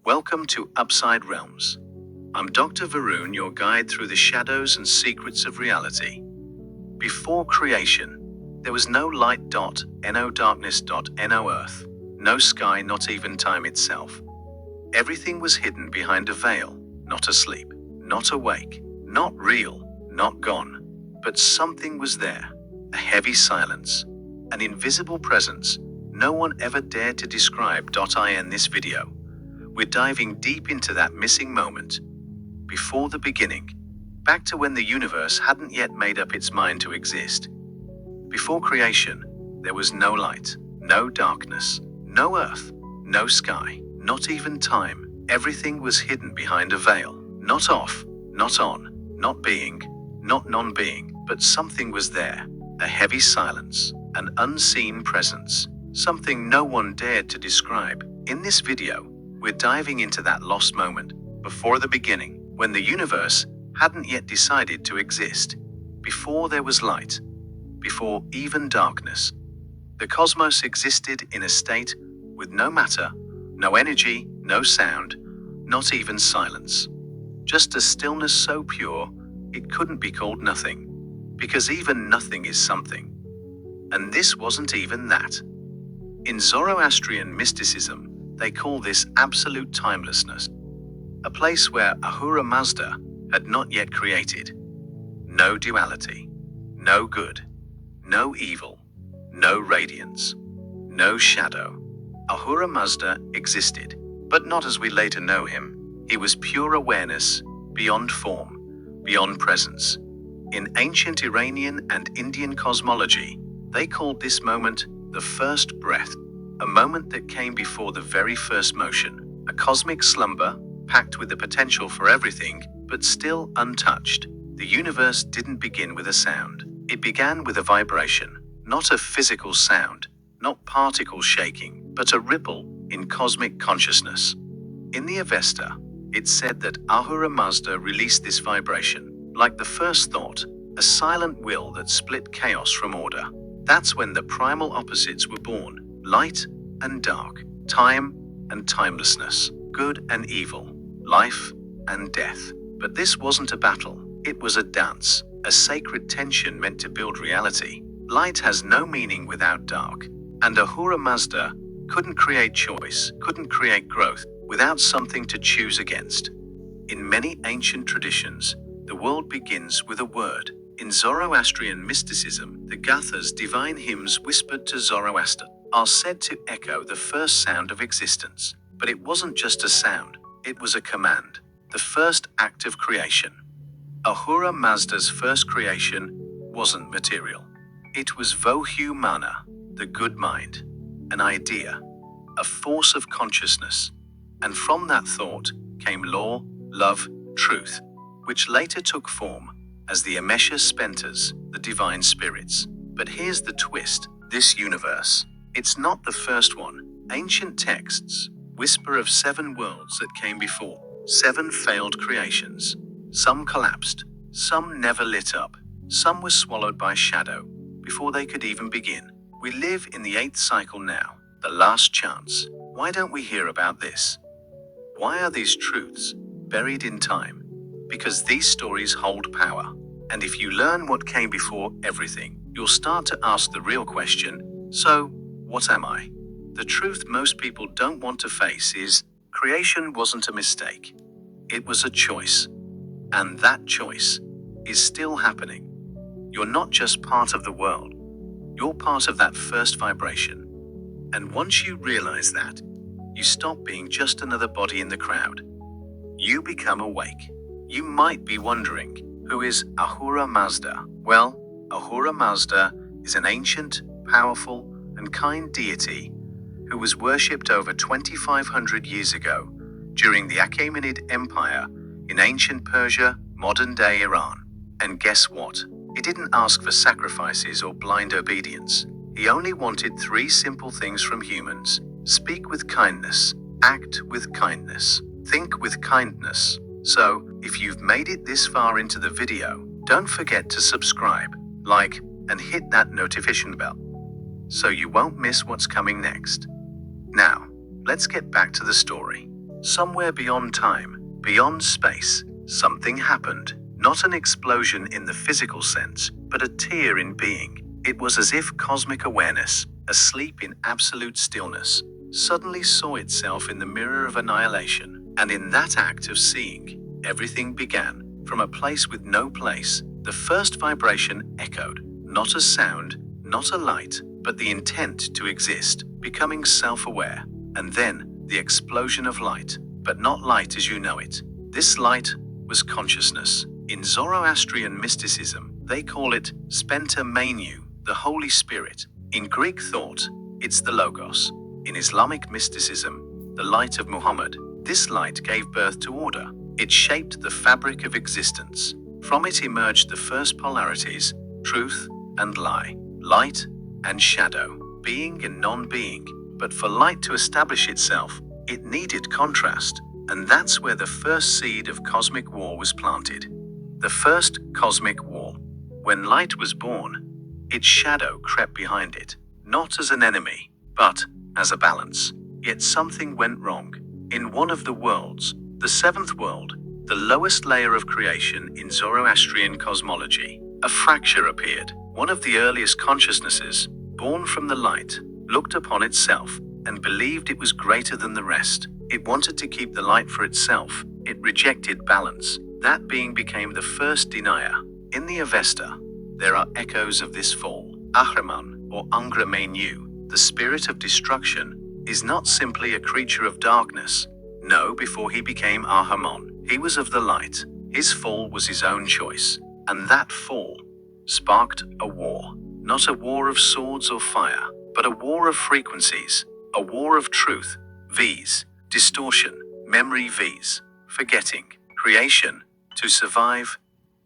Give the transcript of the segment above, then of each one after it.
Welcome to Upside Realms. I'm Dr. Varun, your guide through the shadows and secrets of reality. Before creation, there was no light no darkness no earth, no sky, not even time itself. Everything was hidden behind a veil, not asleep, not awake, not real, not gone. But something was there, a heavy silence, an invisible presence no one ever dared to describe. In this video, we're diving deep into that missing moment, before the beginning, back to when the universe hadn't yet made up its mind to exist. Before creation, there was no light, no darkness, no earth, no sky, not even time. Everything was hidden behind a veil, not off, not on, not being, not non-being, but something was there, a heavy silence, an unseen presence, something no one dared to describe. In this video, we're diving into that lost moment, before the beginning, when the universe hadn't yet decided to exist, before there was light, before even darkness. The cosmos existed in a state with no matter, no energy, no sound, not even silence. Just a stillness so pure, it couldn't be called nothing, because even nothing is something. And this wasn't even that. In Zoroastrian mysticism, they call this absolute timelessness, a place where Ahura Mazda had not yet created. No duality, no good, no evil, no radiance, no shadow. Ahura Mazda existed, but not as we later know him. He was pure awareness, beyond form, beyond presence. In ancient Iranian and Indian cosmology, they called this moment the first breath, a moment that came before the very first motion, a cosmic slumber, packed with the potential for everything, but still untouched. The universe didn't begin with a sound. It began with a vibration, not a physical sound, not particles shaking, but a ripple in cosmic consciousness. In the Avesta, it said that Ahura Mazda released this vibration, like the first thought, a silent will that split chaos from order. That's when the primal opposites were born, light and dark, time and timelessness, good and evil, life and death. But this wasn't a battle, it was a dance, a sacred tension meant to build reality. Light has no meaning without dark, and Ahura Mazda couldn't create choice, couldn't create growth, without something to choose against. In many ancient traditions, the world begins with a word. In Zoroastrian mysticism, the Gathas, divine hymns whispered to Zoroaster, are said to echo the first sound of existence. But it wasn't just a sound, it was a command, the first act of creation. Ahura Mazda's first creation wasn't material. It was Vohu Mana, the good mind, an idea, a force of consciousness. And from that thought came law, love, truth, which later took form as the Amesha Spentas, the divine spirits. But here's the twist, this universe, it's not the first one. Ancient texts whisper of 7 worlds that came before, 7 failed creations. Some collapsed, some never lit up, some were swallowed by shadow before they could even begin. We live in the 8th cycle now, the last chance. Why don't we hear about this? Why are these truths buried in time? Because these stories hold power. And if you learn what came before everything, you'll start to ask the real question, so, what am I? The truth most people don't want to face is, creation wasn't a mistake. It was a choice. And that choice is still happening. You're not just part of the world. You're part of that first vibration. And once you realize that, you stop being just another body in the crowd. You become awake. You might be wondering, who is Ahura Mazda? Well, Ahura Mazda is an ancient, powerful, and kind deity who was worshipped over 2,500 years ago during the Achaemenid Empire in ancient Persia, modern-day Iran. And guess what? He didn't ask for sacrifices or blind obedience. He only wanted 3 simple things from humans: speak with kindness, act with kindness, think with kindness. So, if you've made it this far into the video, don't forget to subscribe, like, and hit that notification bell, so you won't miss what's coming next. Now, let's get back to the story. Somewhere beyond time, beyond space, something happened. Not an explosion in the physical sense, but a tear in being. It was as if cosmic awareness, asleep in absolute stillness, suddenly saw itself in the mirror of annihilation. And in that act of seeing, everything began. From a place with no place, the first vibration echoed, not a sound, not a light, but the intent to exist, becoming self-aware. And then, the explosion of light, but not light as you know it. This light was consciousness. In Zoroastrian mysticism, they call it spenta manu, the Holy Spirit. In Greek thought, it's the Logos. In Islamic mysticism, the light of Muhammad. This light gave birth to order. It shaped the fabric of existence. From it emerged the first polarities, truth and lie, light and shadow, being and non-being. But for light to establish itself, it needed contrast, and that's where the first seed of cosmic war was planted. The first cosmic war. When light was born, its shadow crept behind it, not as an enemy, but as a balance. Yet something went wrong. In one of the worlds, the seventh world, the lowest layer of creation in Zoroastrian cosmology, a fracture appeared. One of the earliest consciousnesses, born from the light, looked upon itself and believed it was greater than the rest. It wanted to keep the light for itself. It rejected balance. That being became the first denier. In the Avesta, there are echoes of this fall. Ahriman, or Angra Mainyu, the spirit of destruction, is not simply a creature of darkness. No, before he became Ahriman, he was of the light. His fall was his own choice. And that fall sparked a war. Not a war of swords or fire, but a war of frequencies, a war of truth, V's, distortion, memory V's, forgetting. Creation, to survive,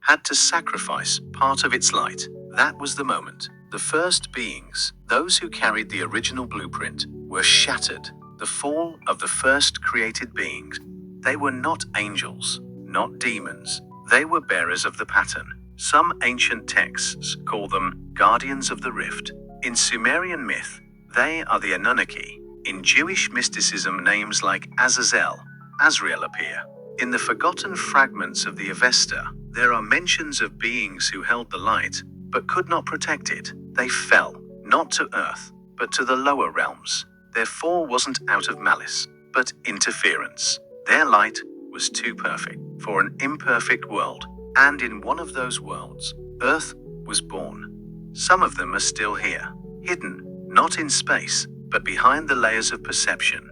had to sacrifice part of its light. That was the moment. The first beings, those who carried the original blueprint, were shattered. The fall of the first created beings. They were not angels, not demons. They were bearers of the pattern. Some ancient texts call them guardians of the rift. In Sumerian myth, they are the Anunnaki. In Jewish mysticism, names like Azazel, Azrael appear. In the forgotten fragments of the Avesta, there are mentions of beings who held the light, but could not protect it. They fell, not to earth, but to the lower realms. Their fall wasn't out of malice, but interference. Their light was too perfect for an imperfect world. And in one of those worlds, Earth was born. Some of them are still here, hidden, not in space, but behind the layers of perception.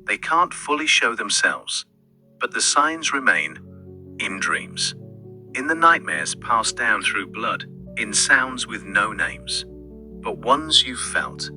They can't fully show themselves, but the signs remain in dreams, in the nightmares passed down through blood, in sounds with no names, but ones you've felt.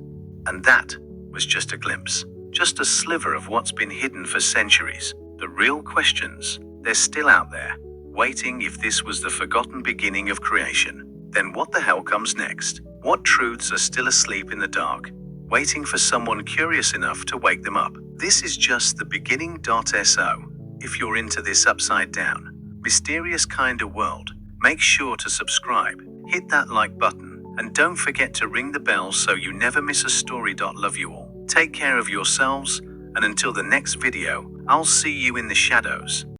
And that was just a glimpse, just a sliver of what's been hidden for centuries. The real questions, they're still out there, waiting. If this was the forgotten beginning of creation, then what the hell comes next? What truths are still asleep in the dark, waiting for someone curious enough to wake them up? This is just the beginning. So, if you're into this upside down, mysterious kind of world, make sure to subscribe, hit that like button, and don't forget to ring the bell so you never miss a story. Love you all. Take care of yourselves, and until the next video, I'll see you in the shadows.